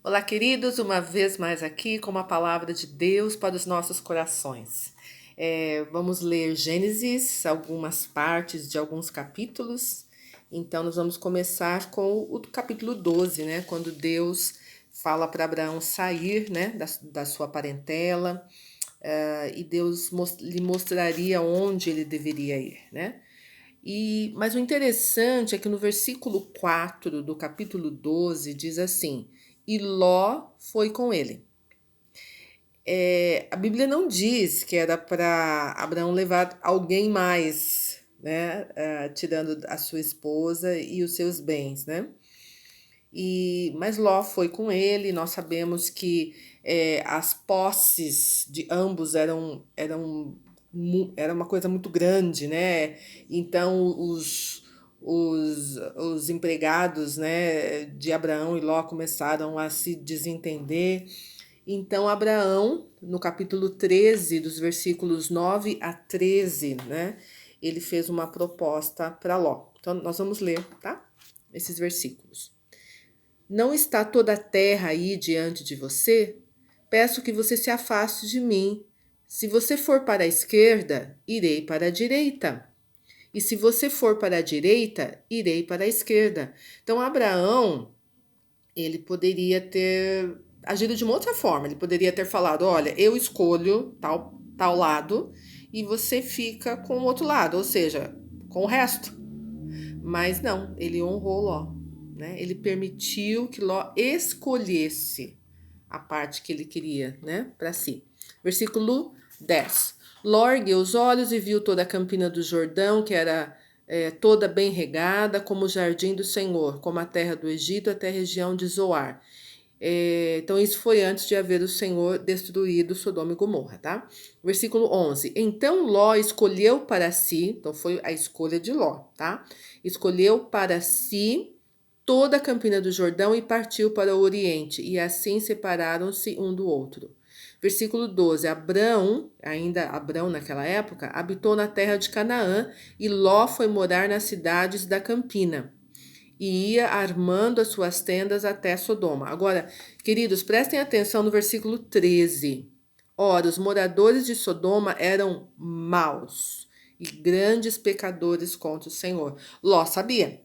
Olá, queridos, uma vez mais aqui com uma palavra de Deus para os nossos corações. Vamos ler Gênesis, algumas partes de alguns capítulos. Então, nós vamos começar com o capítulo 12, né? Quando Deus fala para Abraão sair, né, da sua parentela, e Deus lhe mostraria onde ele deveria ir, né? Mas o interessante é que no versículo 4 do capítulo 12 diz assim: E Ló foi com ele. A Bíblia não diz que era para Abraão levar alguém mais, né? Tirando a sua esposa e os seus bens, né? Mas Ló foi com ele. Nós sabemos que as posses de ambos era uma coisa muito grande, né? Então os empregados, né, de Abraão e Ló começaram a se desentender. Então Abraão, no capítulo 13, dos versículos 9 a 13, né, ele fez uma proposta para Ló. Então nós vamos ler, tá? Esses versículos. Não está toda a terra aí diante de você? Peço que você se afaste de mim. Se você for para a esquerda, irei para a direita. E se você for para a direita, irei para a esquerda. Então, Abraão, ele poderia ter agido de uma outra forma. Ele poderia ter falado: Olha, eu escolho tal lado e você fica com o outro lado, ou seja, com o resto. Mas não, ele honrou Ló, né? Ele permitiu que Ló escolhesse a parte que ele queria, né, para si. Versículo 10. Ló ergueu os olhos e viu toda a campina do Jordão, que era toda bem regada, como o jardim do Senhor, como a terra do Egito até a região de Zoar. Então, isso foi antes de haver o Senhor destruído Sodoma e Gomorra, tá? Versículo 11. Então Ló escolheu para si, então foi a escolha de Ló, tá? Escolheu para si toda a campina do Jordão e partiu para o oriente, e assim separaram-se um do outro. Versículo 12. Abrão, ainda Abrão naquela época, habitou na terra de Canaã, e Ló foi morar nas cidades da campina e ia armando as suas tendas até Sodoma. Agora, queridos, prestem atenção no versículo 13. Ora, os moradores de Sodoma eram maus e grandes pecadores contra o Senhor. Ló sabia,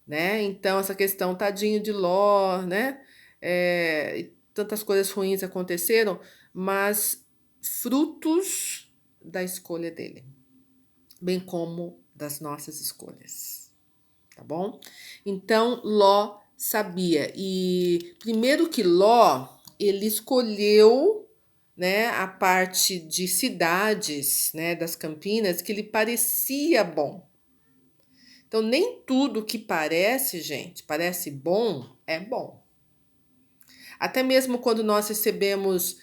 né? Então, essa questão, tadinho de Ló, né? Tantas coisas ruins aconteceram, mas frutos da escolha dele, bem como das nossas escolhas, tá bom? Então Ló sabia. E primeiro que Ló, ele escolheu, né, a parte de cidades, né, das Campinas que lhe parecia bom. Então nem tudo que parece, gente, parece bom, é bom. Até mesmo quando nós recebemos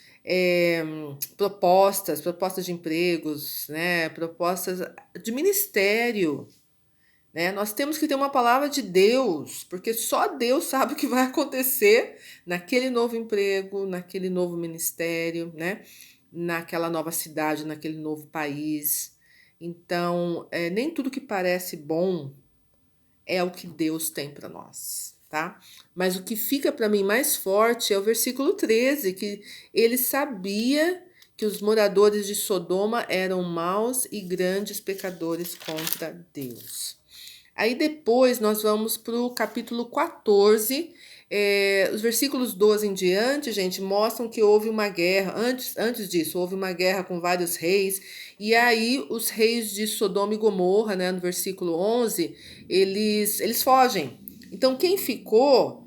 propostas de empregos, né, propostas de ministério, né? Nós temos que ter uma palavra de Deus, porque só Deus sabe o que vai acontecer naquele novo emprego, naquele novo ministério, né? Naquela nova cidade, naquele novo país. Então, nem tudo que parece bom é o que Deus tem para nós, tá? Mas o que fica para mim mais forte é o versículo 13, que ele sabia que os moradores de Sodoma eram maus e grandes pecadores contra Deus. Aí depois nós vamos para o capítulo 14. Os versículos 12 em diante, gente, mostram que houve uma guerra. Antes disso, houve uma guerra com vários reis. E aí os reis de Sodoma e Gomorra, né, no versículo 11, eles fogem. Então quem ficou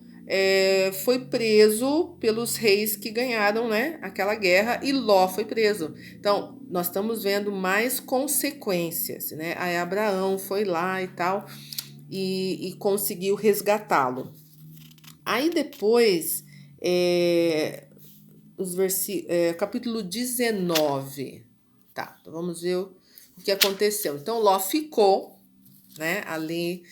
foi preso pelos reis que ganharam, né, aquela guerra, e Ló foi preso. Então nós estamos vendo mais consequências, né? Aí Abraão foi lá e tal e conseguiu resgatá-lo. Aí depois, capítulo 19. Tá, então vamos ver o que aconteceu. Então Ló ficou, né, ali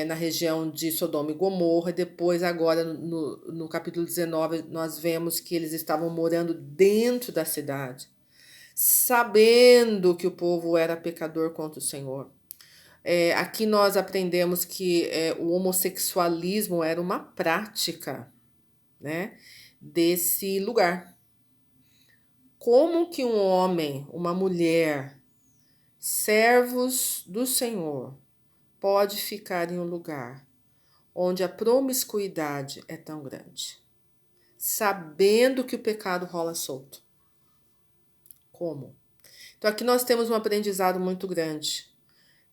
na região de Sodoma e Gomorra. Depois, agora no capítulo 19, nós vemos que eles estavam morando dentro da cidade, sabendo que o povo era pecador contra o Senhor. Aqui nós aprendemos que o homossexualismo era uma prática, né, desse lugar. Como que um homem, uma mulher, servos do Senhor, pode ficar em um lugar onde a promiscuidade é tão grande, sabendo que o pecado rola solto? Como? Então aqui nós temos um aprendizado muito grande.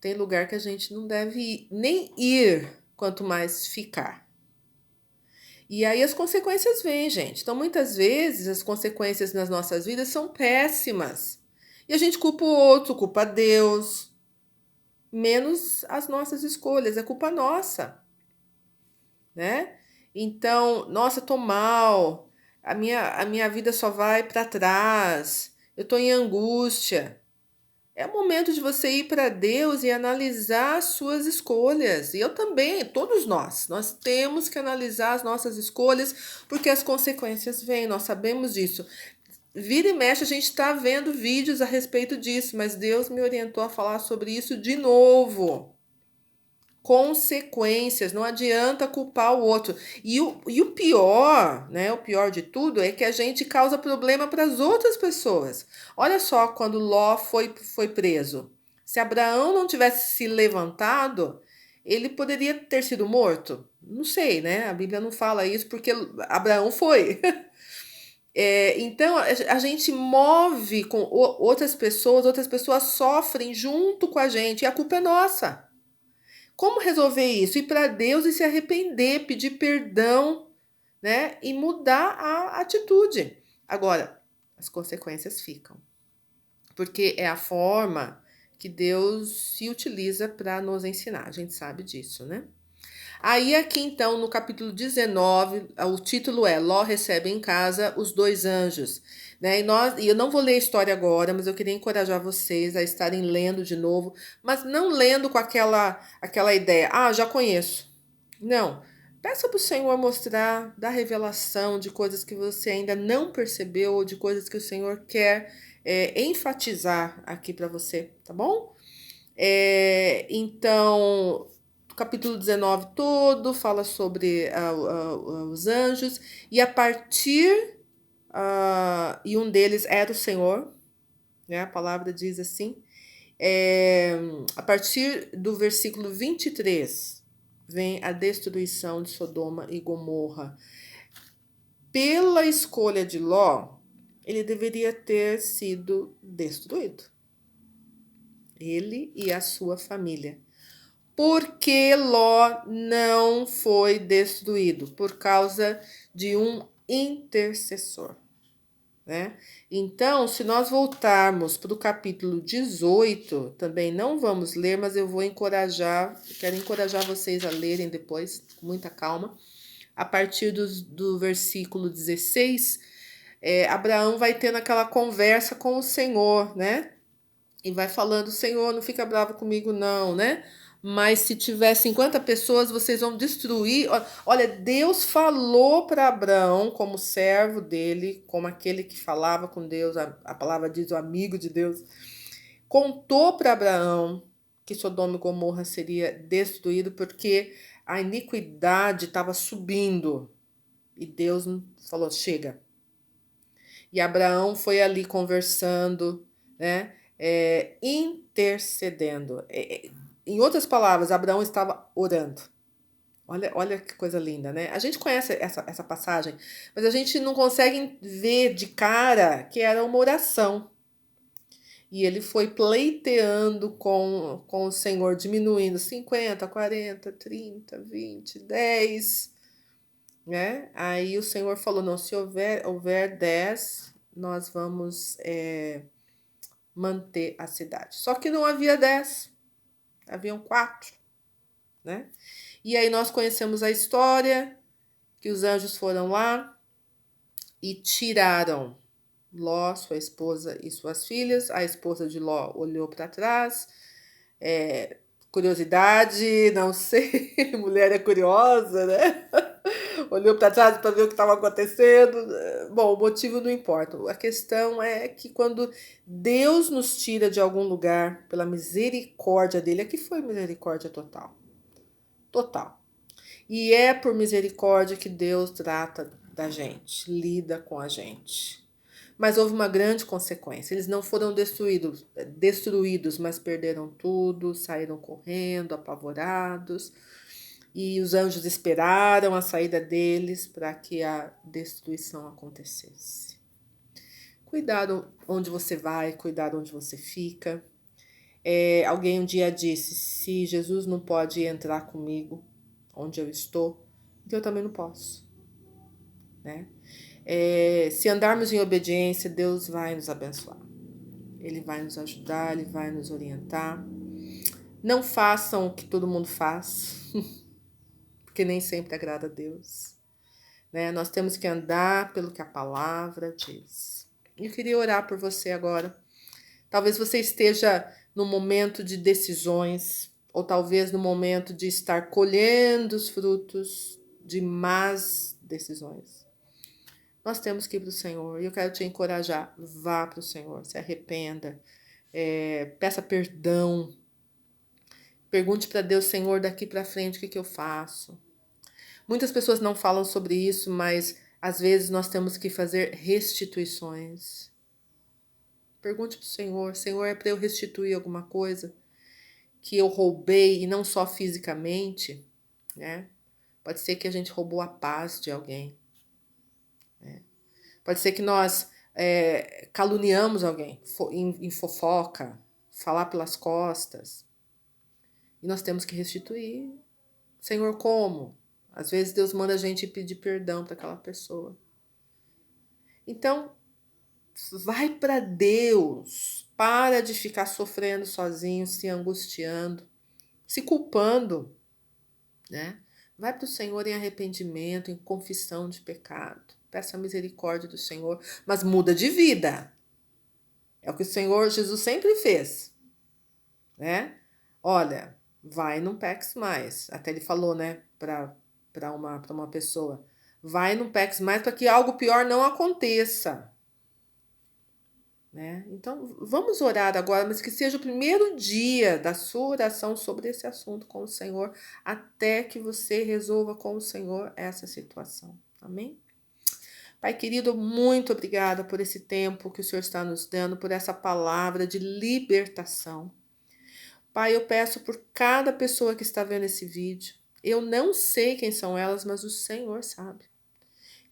Tem lugar que a gente não deve nem ir, quanto mais ficar. E aí as consequências vêm, gente. Então muitas vezes as consequências nas nossas vidas são péssimas. E a gente culpa o outro, culpa Deus, menos as nossas escolhas, é culpa nossa, né? Então, nossa, tô mal, a minha vida só vai para trás, eu tô em angústia. É o momento de você ir para Deus e analisar as suas escolhas. E eu também, todos nós temos que analisar as nossas escolhas, porque as consequências vêm, nós sabemos disso. Vira e mexe, a gente está vendo vídeos a respeito disso, mas Deus me orientou a falar sobre isso de novo. Consequências, não adianta culpar o outro. E o pior, né? O pior de tudo é que a gente causa problema para as outras pessoas. Olha só quando Ló foi preso. Se Abraão não tivesse se levantado, ele poderia ter sido morto? Não sei, né? A Bíblia não fala isso porque Abraão foi. Então a gente move com outras pessoas sofrem junto com a gente e a culpa é nossa. Como resolver isso? Ir para Deus e se arrepender, pedir perdão, né? E mudar a atitude. Agora, as consequências ficam, porque é a forma que Deus se utiliza para nos ensinar. A gente sabe disso, né? Aí aqui então no capítulo 19, o título é Ló recebe em casa os dois anjos, né? E eu não vou ler a história agora, mas eu queria encorajar vocês a estarem lendo de novo, mas não lendo com aquela ideia, já conheço. Não. Peça para o Senhor mostrar, dar revelação de coisas que você ainda não percebeu, ou de coisas que o Senhor quer enfatizar aqui para você, tá bom? Então, o capítulo 19 todo fala sobre os anjos, e a partir, e um deles era o Senhor, né? A palavra diz assim, a partir do versículo 23, vem a destruição de Sodoma e Gomorra. Pela escolha de Ló, ele deveria ter sido destruído. Ele e a sua família. Por que Ló não foi destruído? Por causa de um intercessor, né? Então, se nós voltarmos para o capítulo 18, também não vamos ler, mas eu vou quero encorajar vocês a lerem depois, com muita calma. A partir do versículo 16, Abraão vai tendo aquela conversa com o Senhor, né? E vai falando, Senhor, não fica bravo comigo não, né? Mas se tiver 50 pessoas, vocês vão destruir. Olha, Deus falou para Abraão, como servo dele, como aquele que falava com Deus, a palavra diz o amigo de Deus, contou para Abraão que Sodoma e Gomorra seria destruído porque a iniquidade estava subindo. E Deus falou, chega. E Abraão foi ali conversando, né? Intercedendo. Em outras palavras, Abraão estava orando. Olha que coisa linda, né? A gente conhece essa passagem, mas a gente não consegue ver de cara que era uma oração. E ele foi pleiteando com o Senhor, diminuindo 50, 40, 30, 20, 10, né? Aí o Senhor falou, não, se houver 10, nós vamos manter a cidade. Só que não havia 10, haviam 4, né? E aí nós conhecemos a história, que os anjos foram lá e tiraram Ló, sua esposa e suas filhas. A esposa de Ló olhou para trás, curiosidade, não sei, mulher é curiosa, né? Olhou para trás para ver o que estava acontecendo. Bom, o motivo não importa. A questão é que quando Deus nos tira de algum lugar pela misericórdia dele, aqui foi misericórdia total. Total. E é por misericórdia que Deus trata da gente, lida com a gente. Mas houve uma grande consequência. Eles não foram destruídos, mas perderam tudo, saíram correndo, apavorados. E os anjos esperaram a saída deles para que a destruição acontecesse. Cuidado onde você vai, cuidado onde você fica. Alguém um dia disse, se Jesus não pode entrar comigo onde eu estou, então eu também não posso, né? Se andarmos em obediência, Deus vai nos abençoar. Ele vai nos ajudar, Ele vai nos orientar. Não façam o que todo mundo faz, porque nem sempre agrada a Deus, né? Nós temos que andar pelo que a palavra diz. Eu queria orar por você agora. Talvez você esteja no momento de decisões, ou talvez no momento de estar colhendo os frutos de más decisões. Nós temos que ir para o Senhor, e eu quero te encorajar, vá para o Senhor, se arrependa, peça perdão, pergunte para Deus, Senhor, daqui para frente o que eu faço? Muitas pessoas não falam sobre isso, mas às vezes nós temos que fazer restituições. Pergunte para o Senhor, Senhor, é para eu restituir alguma coisa que eu roubei, e não só fisicamente, né? Pode ser que a gente roubou a paz de alguém, né? Pode ser que nós caluniamos alguém em fofoca, falar pelas costas. E nós temos que restituir. Senhor, como? Às vezes Deus manda a gente pedir perdão para aquela pessoa. Então, vai para Deus. Para de ficar sofrendo sozinho, se angustiando, se culpando, né? Vai para o Senhor em arrependimento, em confissão de pecado. Peça a misericórdia do Senhor, mas muda de vida. É o que o Senhor Jesus sempre fez, né? Olha, vai, não peques mais. Até ele falou, né, para uma pessoa, vai, não peques mais para que algo pior não aconteça, né? Então, vamos orar agora, mas que seja o primeiro dia da sua oração sobre esse assunto com o Senhor, até que você resolva com o Senhor essa situação. Amém? Pai querido, muito obrigada por esse tempo que o Senhor está nos dando, por essa palavra de libertação. Pai, eu peço por cada pessoa que está vendo esse vídeo. Eu não sei quem são elas, mas o Senhor sabe.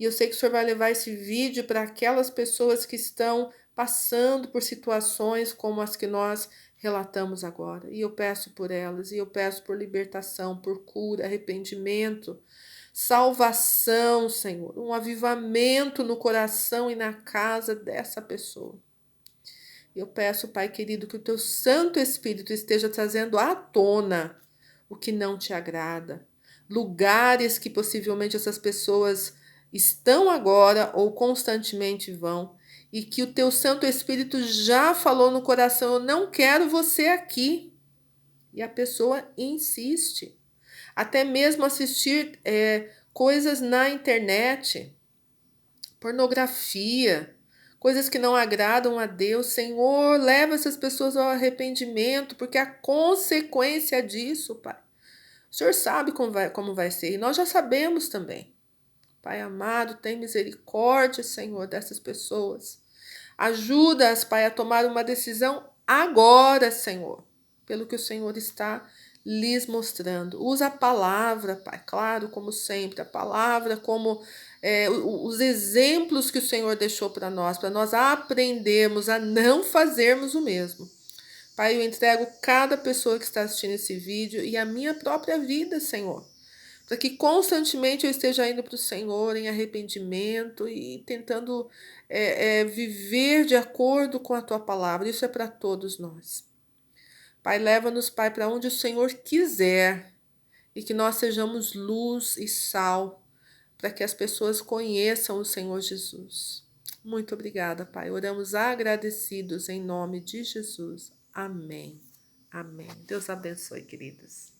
E eu sei que o Senhor vai levar esse vídeo para aquelas pessoas que estão passando por situações como as que nós relatamos agora. E eu peço por elas, e eu peço por libertação, por cura, arrependimento, salvação, Senhor, um avivamento no coração e na casa dessa pessoa. Eu peço, Pai querido, que o teu Santo Espírito esteja trazendo à tona o que não te agrada, lugares que possivelmente essas pessoas estão agora ou constantemente vão, e que o teu Santo Espírito já falou no coração, eu não quero você aqui. E a pessoa insiste. Até mesmo assistir coisas na internet, pornografia, coisas que não agradam a Deus. Senhor, leva essas pessoas ao arrependimento, porque a consequência disso, Pai, o Senhor sabe como vai ser, e nós já sabemos também. Pai amado, tem misericórdia, Senhor, dessas pessoas. Ajuda-as, Pai, a tomar uma decisão agora, Senhor, pelo que o Senhor está lhes mostrando. Usa a palavra, Pai, claro, como sempre, a palavra como os exemplos que o Senhor deixou para nós aprendermos a não fazermos o mesmo. Pai, eu entrego cada pessoa que está assistindo esse vídeo e a minha própria vida, Senhor, para que constantemente eu esteja indo para o Senhor em arrependimento e tentando viver de acordo com a Tua palavra. Isso é para todos nós. Pai, leva-nos, Pai, para onde o Senhor quiser e que nós sejamos luz e sal para que as pessoas conheçam o Senhor Jesus. Muito obrigada, Pai. Oramos agradecidos em nome de Jesus. Amém. Amém. Deus abençoe, queridos.